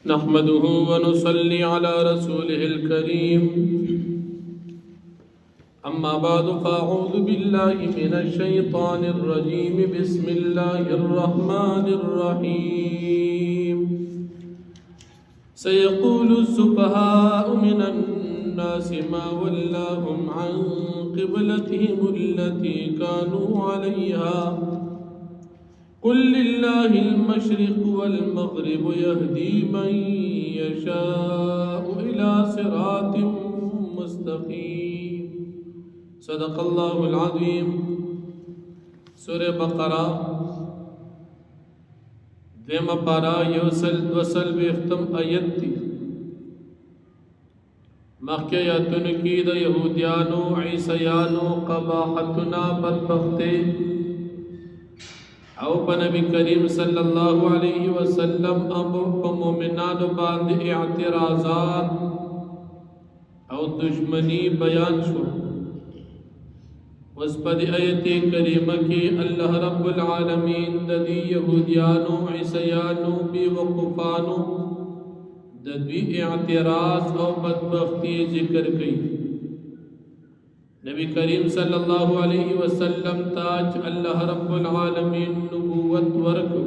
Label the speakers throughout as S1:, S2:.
S1: نحمده ونصلي على رسوله الكريم أما بعد فأعوذ بالله من الشيطان الرجيم بسم الله الرحمن الرحيم سيقول السفهاء من الناس ما ولاهم عن قبلتهم التي كانوا عليها قل لله المشرق والمغرب يهدي من يشاء إلى صراط مستقيم صدق الله العظيم سورة بقرة دیمہ پارا یوسل دوسل بیختم آیت تی مخی آیتن کی دا یہودیانو عیسیانو قباحتنا بدبختے او پا نبی کریم صلی اللہ علیہ وسلم ابو پا مومنان باند اعتراضات او دشمنی بیان شو وز پا دی آیت کریمہ کی اللہ رب العالمین دا دی یہودیانو عیسیانو بی وقفانو دا دی اعتراض او بدبختی ذکر کی نبی کریم صلی اللہ علیہ وسلم تاج اللہ رب العالمین نبوت ورکو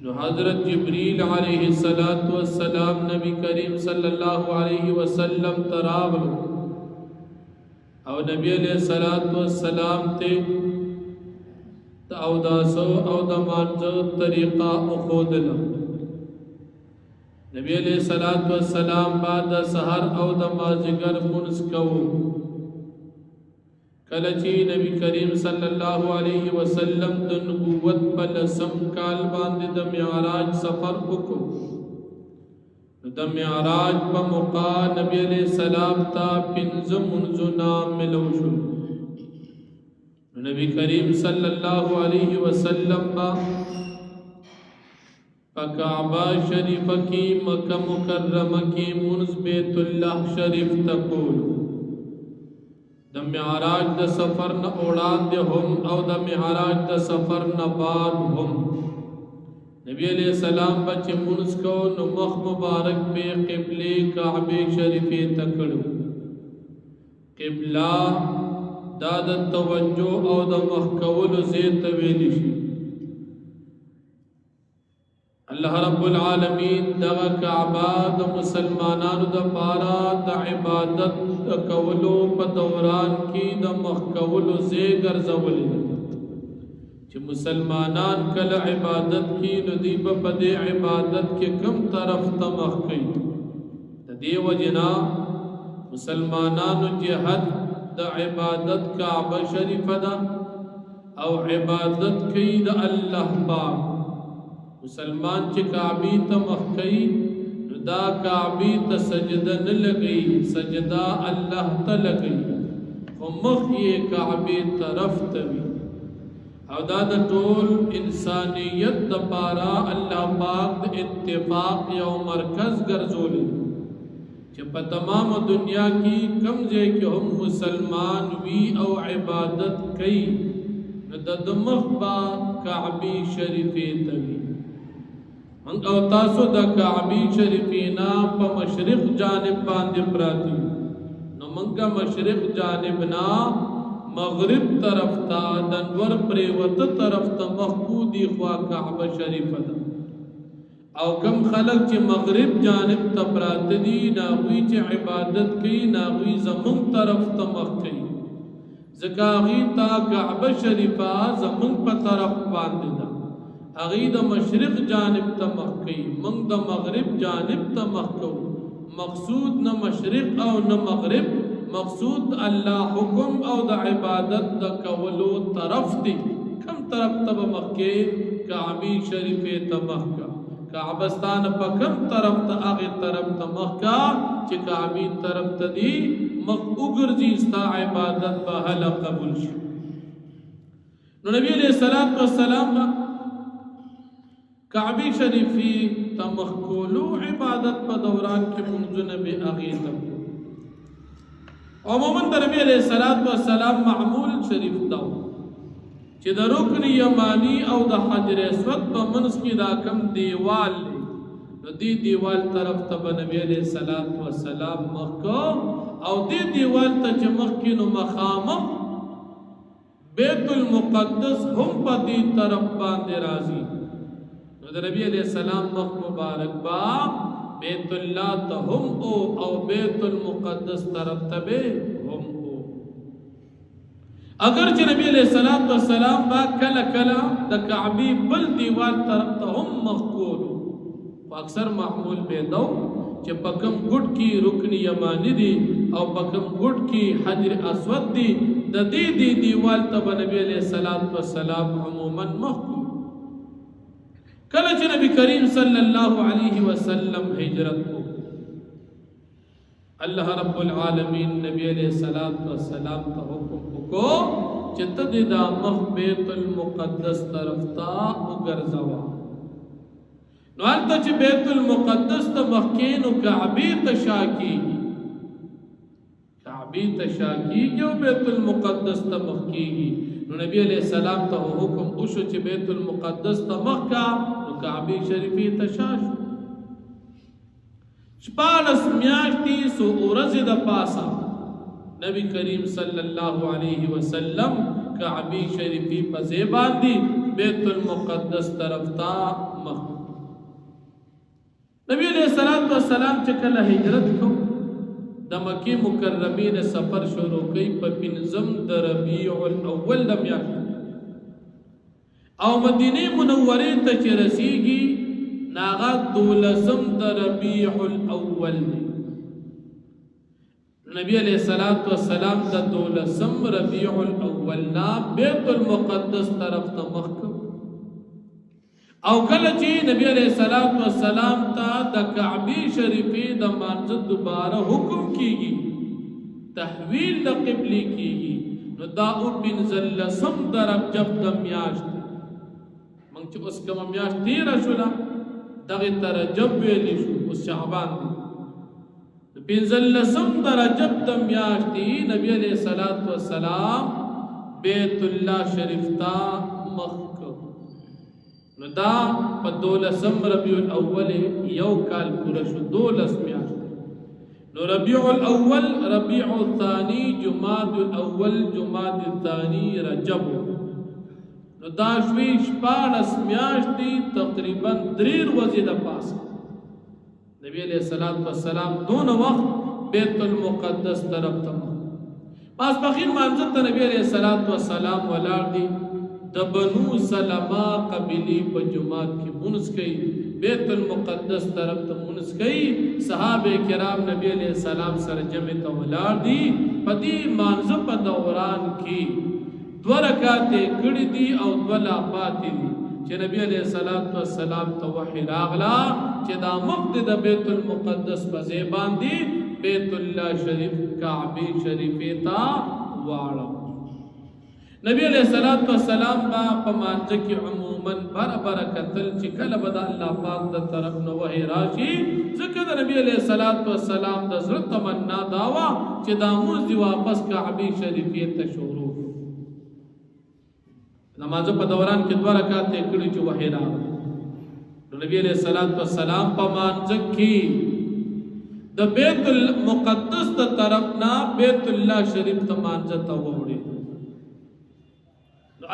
S1: نو حضرت جبریل علیہ السلام نبی کریم صلی اللہ علیہ وسلم تراغلو او نبی علیہ السلام تے تا او داسو او دمانزو طریقہ اخودلو نبی علیہ السلام بعد سحر او دمازگر منس کو کلچی نبی کریم صلی اللہ علیہ وسلم د نبوت پلسم کال باندې د معراج سفر وکړو د معراج په موقع نبی علیہ السلام تا پنځه منځونه ملو شو نبی کریم صلی اللہ علیہ وسلم با کعبہ شریف کی مکہ مکرمہ کی منز بیت اللہ شریف تقول دا معراج دا سفر نا اوڑان دے ہم او دا معراج دا سفر نا بعد ہم نبی علیہ السلام بچے منز کو نمخ مبارک بے قبلے کعبہ شریف تکڑو قبلہ دا دا توجہ او دا مخکول زید طویلی شی اللہ رب العالمین دغا کعبہ دا مسلمانانو دا پارا دا عبادت دا کولو پا دوران کی دا مخکولو زیگر زولی چی مسلمانان کل عبادت کی ندیب پا دے عبادت کے کم طرف تا مخکی دا دے وجنا مسلمانانو جہد دا عبادت کعبہ شریف دا او عبادت کی دا اللہ پاک مسلمان چی کعبی تا مخکی دا کعبی تا سجدہ نلگئی سجدہ اللہ تا لگئی خمخ یہ کعبی طرف تبی او دا دا طول انسانیت دا پارا اللہ پاک دا اتفاق یا مرکز گرزولی چی پا تمام دنیا کی کمزے کہ ہم مسلمان وی او عبادت کئی دا دمخ با کعبی شریفی تبی منگ او تاسو دا کعبی شریفینا پا مشرق جانب باندے پراتی نو منگا مشرق جانبنا مغرب طرف تا دنور پریوت طرف تا مخبودی خواہ کعبہ شریف دا او کم خلق چی مغرب جانب تا پرات دی ناغوی چی عبادت کی ناغوی زمن طرف تا مخ کی زکاغی تا کعبہ شریفہ زمن پا طرف باندے دا اغید مشرق جانب تا مخکی منگ دا مغرب جانب تا مخکو مقصود نہ مشرق او نہ مغرب مقصود اللہ حکم او دا عبادت دا کولو طرف دی کم طرف تا مخکی کعبی شریف تا مخکا کعبستان پا کم طرف تا اغی طرف تا مخکا چی کعبی طرف تا دی مخ اگرزیستا عبادت با حل قبول شو نو نبی علیہ السلام کعبی شریفی تمخکولو عبادت پا دوران کی منزن بی اغیتا عموماً در نبی علیہ السلام معمول شریف داو چې د رکن یمانی او د حجر اسود په منځ کې دا کم دیوال دی نو دی دیوال طرف ته نبی علیہ الصلوۃ والسلام مخکو او دی دیوال ته چې مخکې نو مخامخ بیت المقدس هم په دې طرف باندې راځي نو د نبی علیہ السلام مخ مبارک با بیت الله ته هم او بیت المقدس طرف ته به هم اگر چې نبی علیہ السلام با کله کله د کعبه بل دیوال طرف ته هم مخکول اکثر معمول به دو چې پکم ګډ کی رکن یمانی دی او پکم ګډ کی حجر اسود دی د دې دیوال ته نبی علیہ السلام عموما مخکول کله چې نبی کریم صلی الله علیه وسلم هجرت کو الله رب العالمین نبی علیہ السلام ته حکم وکړو چې ته د مخ بیت المقدس طرف ته وګرځوا نو هلته چې بیت المقدس ته مخکې نو کعبې ته شا کېږي او بیت المقدس ته مخ کېږي نو نبی علیہ السلام ته حکم وشو چې بیت المقدس ته مخ کا نو کعبه شریفه ته شا شو شپاړس میاشتې څو ورځې د پاسه نبی کریم صلی الله علیه وسلم کعبه شریفه په ځای باندې بیت المقدس طرف ته مخ نبی علیہ السلام چې کله هجرت کو د مکه مکرمه نه سفر شروع کړي په پنځم د ربیع الاول د میاشت او مدینه منوره ته چې رسیږي ناغه دولسم د ربیع الاول نبی علیہ السلام د دولسم ربیع الاول نا بیت المقدس طرف ته مخ او کله چې نبی علیہ السلام ته د کعبه شریفه د مانځ دوباره حکم کیږي تحویل د قبله کیږي نو دا او پنځلسم د رجب د میاشت موږ چې اوس کوم میاشت تیر شولا دغه تر رجب ویل شو او شعبان د پنځلسم د رجب د میاشت نبی علیہ السلام بیت الله شریف ته مخ نو دا په دولسم ربیع الاول یو کال پورا شو 12 میاشت نو ربیع الاول ربیع الثانی جماد الاول جماد الثانی رجب نو دا شوي 14 میاشتې تقریبا 3 ورځې د پاسه نبی علیہ السلام دون وخت بیت المقدس طرف ته ماسپخین مانځ ته نبی علیہ السلام ولاړ دي د بنو سلمہ قبیلی په جماعت کې مونږ کوي بیت المقدس طرف ته مونږ کوي صحابه کرام نبی علیہ السلام سره جمع ته ولاړ دي په دې مانځ په دوران کې 2 رکعات کړي دي او 2 لا پاتې دي چې نبی علیہ السلام ته وحی راغلا چې دا مقد د بیت المقدس په ځای باندې بیت الله شریف کعبه شریفه تا واړه نبی علیہ السلام با په مانځ کې عموما برکتل چې کله به د الله پاک د طرف نو وحی راشي ځکه د نبی علیہ السلام د زړه تمنا داوا چې دا موږ دی واپس کعبه شریفه ته شروع نماز په دوران کې 2 رکعات کړي چې وحی راغی نبی علیہ السلام په مانځ کې د بیت المقدس د طرف نه بیت الله شریف ته مانځ ته وړي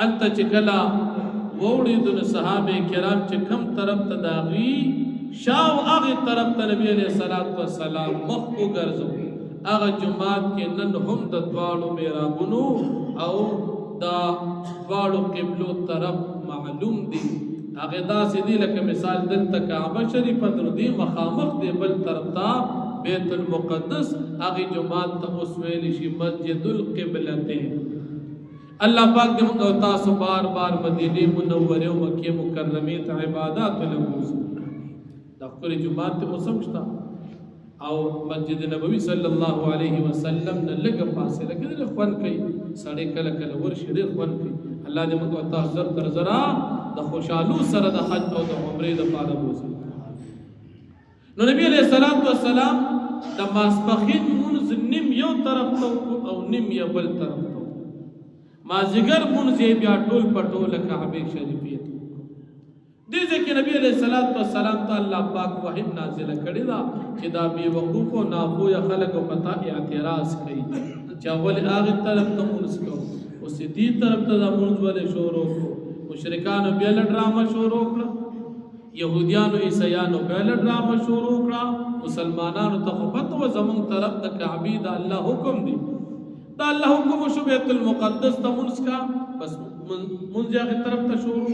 S1: انت چې کلا ووړي د صحابه کرام چې کم طرف ته داغي شاو هغه طرف ته نبی علیہ السلام مخ وګرځو هغه جماعت کې نن هم د دواړو میرابونو او دا دواړو قبلو طرف معلوم دي هغه داسې دي لکه مثال دلته کعبه شریفه در دي مخامخ دی بل طرف ته بیت المقدس هغه جماعت ته اوس ویل شي مسجد القبلتين اللہ پاک دے منگا تاسو بار بار مدینه منوره و مکه مکرمه ته عبادات لموز دا خپل جمعات ته سمجھتا او مسجد نبوی صلی الله علیه وسلم نه لګ فاصله کې د خوان کوي سړی کله کله ورشي ډېر خوان کوي الله دې موږ تاسو زر تر زرا د خوشالو سره د حج او د عمره د پاره بوزي نو نبی علیہ السلام د ماسپخین منځ نیم یو طرف ته او نیم یو بل طرف ته مازیګر منځ بیا ټول پټول کعبه شریفه دې ځکه نبی علیہ الصلوۃ والسلام ته الله پاک وحی نازل کړی دا چې دا بے وقوف او ناپوه خلک پتا اعتراض کوي چې اول هغه طرف ته مونږ کو او سدي طرف ته مونږ ولې شروع کو مشرکان بیا ډرامه شروع کړ يهوديانو عیسایانو بیا ډرامه شروع کړه مسلمانانو ته پته و زمون طرف ته کعبه دا الله حکم دی دا الله حکم شو بیت المقدس ته مونږ کا بس مونږ هغه طرف ته شروع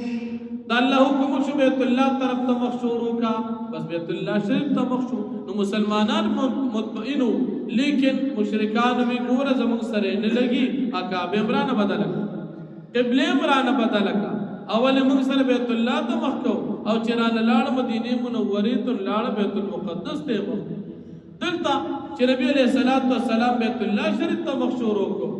S1: دا الله حکم شو بیت الله طرف ته مخشورو کا بس بیت الله شریف ته مخشور نو مسلمانان مطمئنو لیکن مشرکان وی ګور زمون سره نه لګي اکعبه عمران بدل قبله عمران بدل کا اول موږ سره بیت الله ته مخکو او چرانه لاړ مدینه منوره ته لاړ بیت المقدس ته مخ دلته چې نبی علیہ الصلوۃ والسلام بیت الله شریف ته مخشورو کو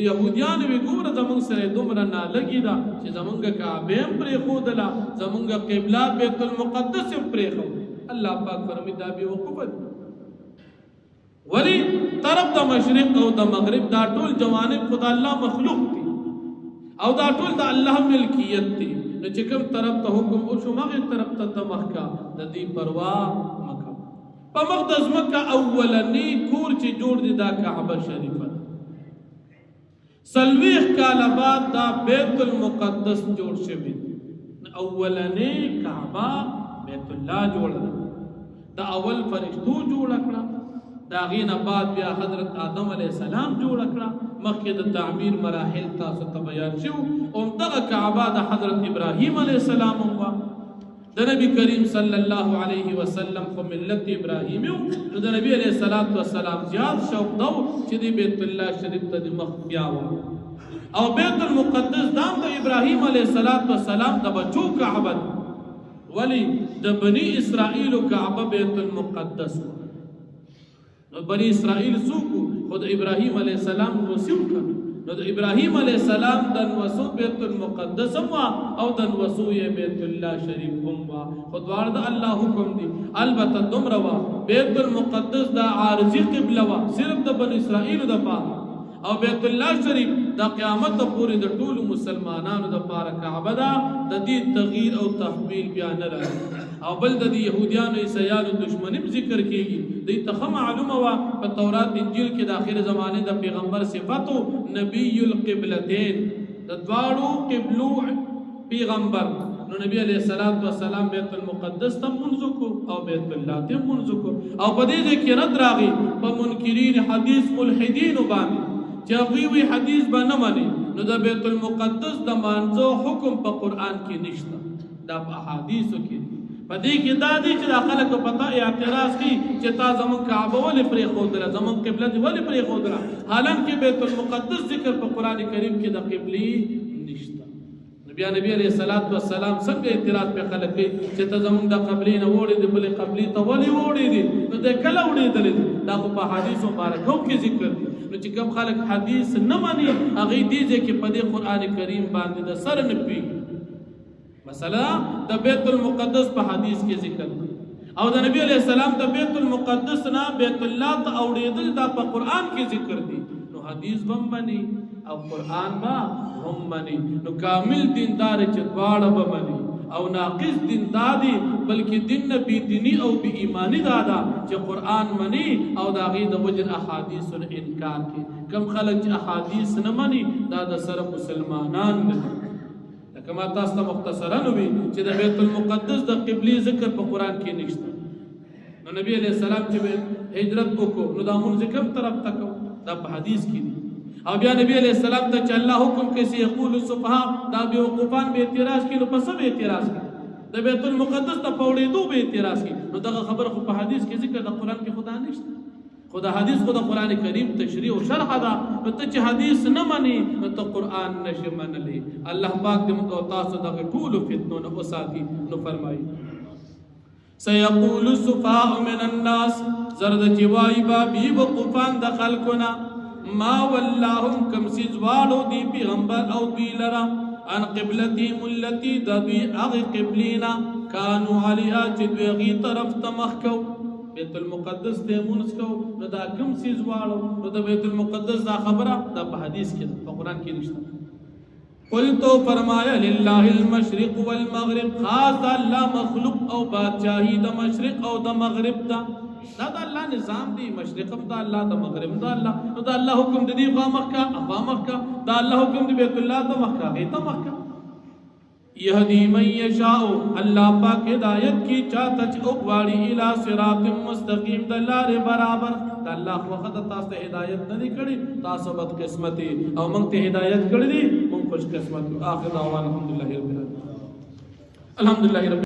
S1: يهوديان وی ګور زمون سره دومره نه لګی دا چې زمونږه کعبه هم پرې خودلا زمونږه قبله بیت المقدس هم پرې خو الله پاک فرمایي دا به وقوف ولی طرف د مشرق او د مغرب دا ټول جوانب خدای الله مخلوق دي او دا ټول د الله ملکیت دي نو چې کوم طرف ته حکم او شو مغه طرف ته مخکا د دې پروا مکه په مقدس مکه اولنی کور چې جوړ دي دا کعبه شریفه سلویخ کال بعد دا بیت المقدس جوړ شوی اولنی کعبه بیت الله جوړ دا اول فرشتو جوړ کړه دا غین بعد بیا حضرت آدم علیہ السلام جوړ کړه مخکې د تعمیر مراحل تاسو ته بیان شو او دغه کعبه د حضرت ابراهیم علیہ السلام هوا د نبی کریم صلی الله علیه وسلم خو ملت ابراهیم نو د نبی علیہ الصلوۃ والسلام زیات شوق دو چې د بیت الله شریف ته مخ بیا و او بیت المقدس دام د ابراهیم علیہ الصلوۃ والسلام د بچو کعبه ولی د بنی اسرائیل کعبه بیت المقدس نو بنی اسرائیل سوکو خود ابراهیم علیہ السلام وسیو کړ نو د ابراهیم علیہ السلام د وسو بیت المقدس وا او د وسو بیت الله شریف وا خدوار د الله حکم دی البته دمر وا بیت المقدس دا عارضی قبله وا صرف د بنی اسرائیل د پاره او بیت الله شریف د قیامت پورې د ټول مسلمانانو د پاره کعبه دا د دې تغییر او تحویل بیان راځي او بل د يهوديانو عیسایانو دشمنی ذکر کیږي د ته معلومه وا په تورات انجیل کې د اخر زمانه د پیغمبر صفاتو نبی القبلتين د دواړو قبلو پیغمبر نو نبی علیہ الصلوۃ والسلام بیت المقدس ته منځ کو او بیت الله ته منځ کو او په دې کې رد راغی په منکرین حدیث ملحدین باندې چې وی حدیث باندې مانی نو د بیت المقدس د مانځو حکم په قران کې نشته دا په احادیثو کې په دې کې دا دي چې داخله کو پتا اعتراض کی چې تا زمون کعبه ولې پرې خودره زمون قبله دی ولې پرې خودره حالانکه بیت المقدس ذکر په قران کریم کې د قبلي نشته نبی علیہ الصلوۃ والسلام څنګه اعتراض په خلک کوي چې ته زمون د قبلي نه وړي دی بلې قبلي ته ولې وړي دي نو د کله وړي دي دا په حدیث مبارکو کې ذکر دي نو چې کوم خلک حدیث نه مانی هغه دي چې په دې قران کریم باندې د سر نه پی مثلا د بیت المقدس په حدیث کې ذکر او د نبی علیہ السلام د بیت المقدس نه بیت الله ته اوریدل دا په قران کې ذکر دي نو حدیث بم بني او قران با هم بني نو کامل دیندار چې دواړه به بني او ناقص دیندار دي بلکې دین نه بی دینی او بی ایمانی دادا چې قران منی او دا غي د وجه احادیث انکار کوي کم خلک چې احادیث نه مني دا د سره مسلمانان نه کما تاسو ته مختصرا نوې چې د بیت المقدس د قبلي ذکر په قران کې نشته نو نبی علیہ السلام چې هجرت وکړو نو دا مونږ کوم طرف تکو دا په حدیث کې دي او بیا نبی علیہ السلام ته چې الله حکم کوي چې یقول السفهاء دا به وقوفان به اعتراض کړي نو په څه به اعتراض کړي د بیت المقدس ته پوړېدو به اعتراض کړي نو دا خبر خو په حدیث کې ذکر د قران کې خدا نشته خدا حدیث خدا قرآن کریم تشریح و شرح دا نو ته حدیث نه مانی نو ته قرآن نشي منلی الله پاک دې موږ تاسو دغه ټول فتنو نه وساتي نو فرمایي سيقول السفهاء من الناس زرد جوای با بی وقفان د خلقنا ما واللهم کم سیزوالو دی پیغمبر او دی لرا ان قبلتهم التي دبي اغ قبلینا كانوا عليها جدوغي طرف تمخکو بیت المقدس ته مونږ کو نو دا کوم سیز واړو نو د بیت المقدس دا خبره دا په حدیث کې په قران کې نشته قل تو فرمایا للہ المشرق والمغرب، خاص دا اللہ مخلوق او بادشاہی دا مشرق او دا مغرب دا اللہ نظام دی، مشرقم دا اللہ دا مغرب دا اللہ، دا اللہ حکم دی خواہ مکہ دا اللہ حکم دی بیت اللہ دا مکہ غیتا مکہ. یہدی من یشاء، اللہ پاک ہدایت کی چاہتا چھ اقواری الى صراط مستقیم دا لار برابر. دا اللہ وقت تاستا ہدایت ندی کری تاستا بد قسمتی او منگتے ہدایت کری دی من خوش قسمتی. آخر دعوان الحمدللہ رب العالمین. الحمدللہ رب